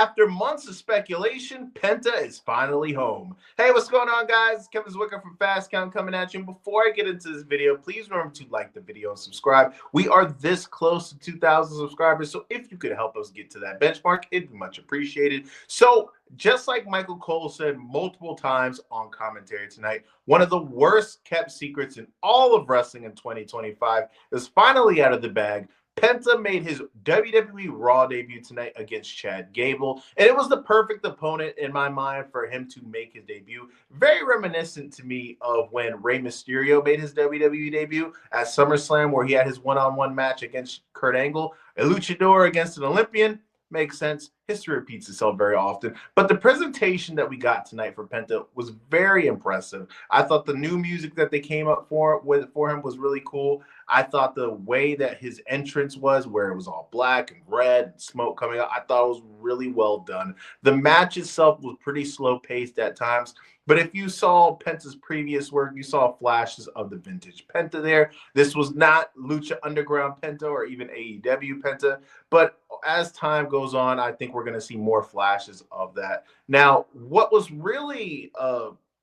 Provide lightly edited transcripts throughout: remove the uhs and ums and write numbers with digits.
After months of speculation, Penta is finally home. Hey, what's going on, guys? Kevin Zwicker from Fast Count coming at you. And before I get into this video, please remember to like the video and subscribe. We are this close to 2,000 subscribers, so if you could help us get to that benchmark, it'd be much appreciated. So, just like Michael Cole said multiple times on commentary tonight, one of the worst kept secrets in all of wrestling in 2025 is finally out of the bag. Penta made his WWE Raw debut tonight against Chad Gable, and it was the perfect opponent in my mind for him to make his debut. Very reminiscent to me of when Rey Mysterio made his WWE debut at SummerSlam, where he had his one-on-one match against Kurt Angle. A luchador against an Olympian. Makes sense. History repeats itself very often. But the presentation that we got tonight for Penta was very impressive. I thought the new music that they came up for him was really cool. I thought the way that his entrance was, where it was all black and red and smoke coming out, I thought it was really well done. The match itself was pretty slow-paced at times. But if you saw Penta's previous work, you saw flashes of the vintage Penta there. This was not Lucha Underground Penta or even AEW Penta. But as time goes on, I think we're going to see more flashes of that. Now, what was really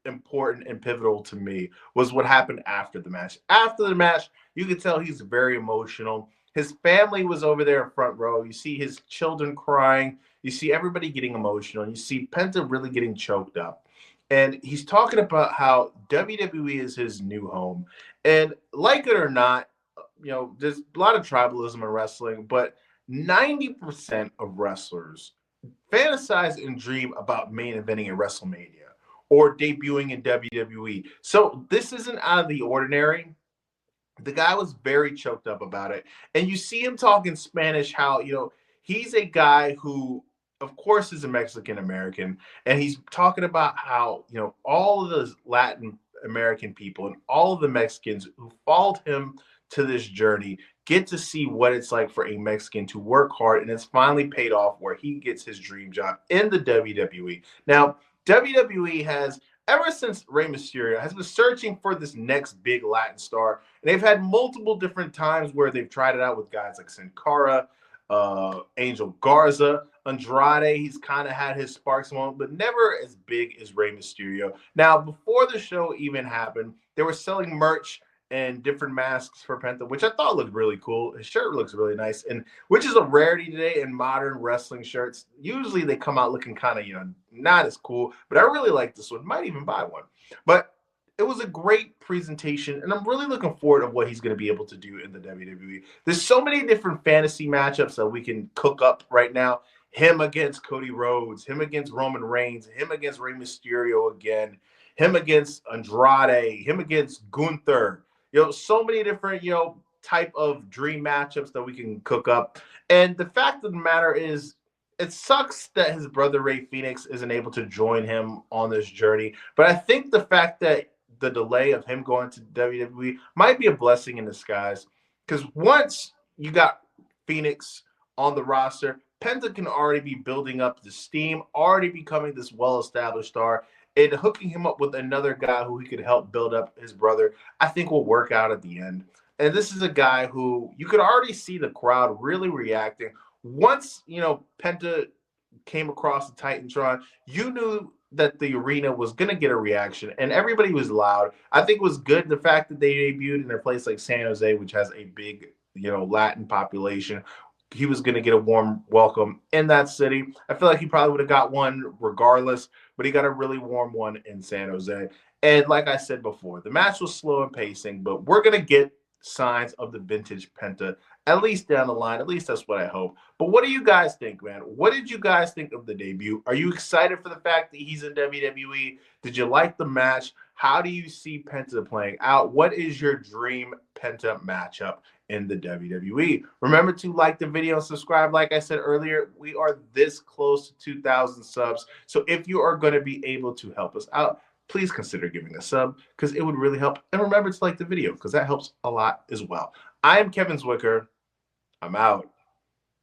important and pivotal to me was what happened after the match. After the match, you could tell he's very emotional. His family was over there in front row. You see his children crying. You see everybody getting emotional. You see Penta really getting choked up. And he's talking about how WWE is his new home. And like it or not, there's a lot of tribalism in wrestling, but 90% of wrestlers fantasize and dream about main eventing in WrestleMania or debuting in WWE. So this isn't out of the ordinary. The guy was very choked up about it. And you see him talking Spanish, how, he's a guy who, of course, is a Mexican American. And he's talking about how, all of the Latin American people and all of the Mexicans who followed him to this journey get to see what it's like for a Mexican to work hard. And it's finally paid off where he gets his dream job in the WWE. Now, WWE has, ever since Rey Mysterio, has been searching for this next big Latin star. And they've had multiple different times where they've tried it out with guys like Sin Cara, Angel Garza, Andrade. He's kind of had his sparks moment, but never as big as Rey Mysterio. Now, before the show even happened, they were selling merch and different masks for Penta, which I thought looked really cool. His shirt looks really nice, and which is a rarity today in modern wrestling shirts. Usually they come out looking kind of, not as cool, but I really like this one. Might even buy one. But it was a great presentation, and I'm really looking forward to what he's going to be able to do in the WWE. There's so many different fantasy matchups that we can cook up right now. Him against Cody Rhodes, him against Roman Reigns, him against Rey Mysterio again, him against Andrade, him against Gunther. So many different, type of dream matchups that we can cook up. And the fact of the matter is, it sucks that his brother Rey Fenix isn't able to join him on this journey. But I think the fact that the delay of him going to WWE might be a blessing in disguise. Because once you got Phoenix on the roster, Penta can already be building up the steam, already becoming this well-established star. And hooking him up with another guy who he could help build up his brother, I think will work out at the end. And this is a guy who you could already see the crowd really reacting. Once, Penta came across the Titantron, you knew that the arena was going to get a reaction, and everybody was loud. I think it was good the fact that they debuted in a place like San Jose, which has a big, Latin population. He was going to get a warm welcome in that city. I feel like he probably would have got one regardless, but he got a really warm one in San Jose. And like I said before, the match was slow in pacing, but we're going to get signs of the vintage Penta, at least down the line. At least that's what I hope. But what do you guys think, man? What did you guys think of the debut? Are you excited for the fact that he's in WWE? Did you like the match? How do you see Penta playing out? What is your dream Penta matchup in the WWE? Remember to like the video and subscribe. Like I said earlier, we are this close to 2,000 subs. So if you are going to be able to help us out, please consider giving a sub because it would really help. And remember to like the video because that helps a lot as well. I am Kevin Zwicker. I'm out.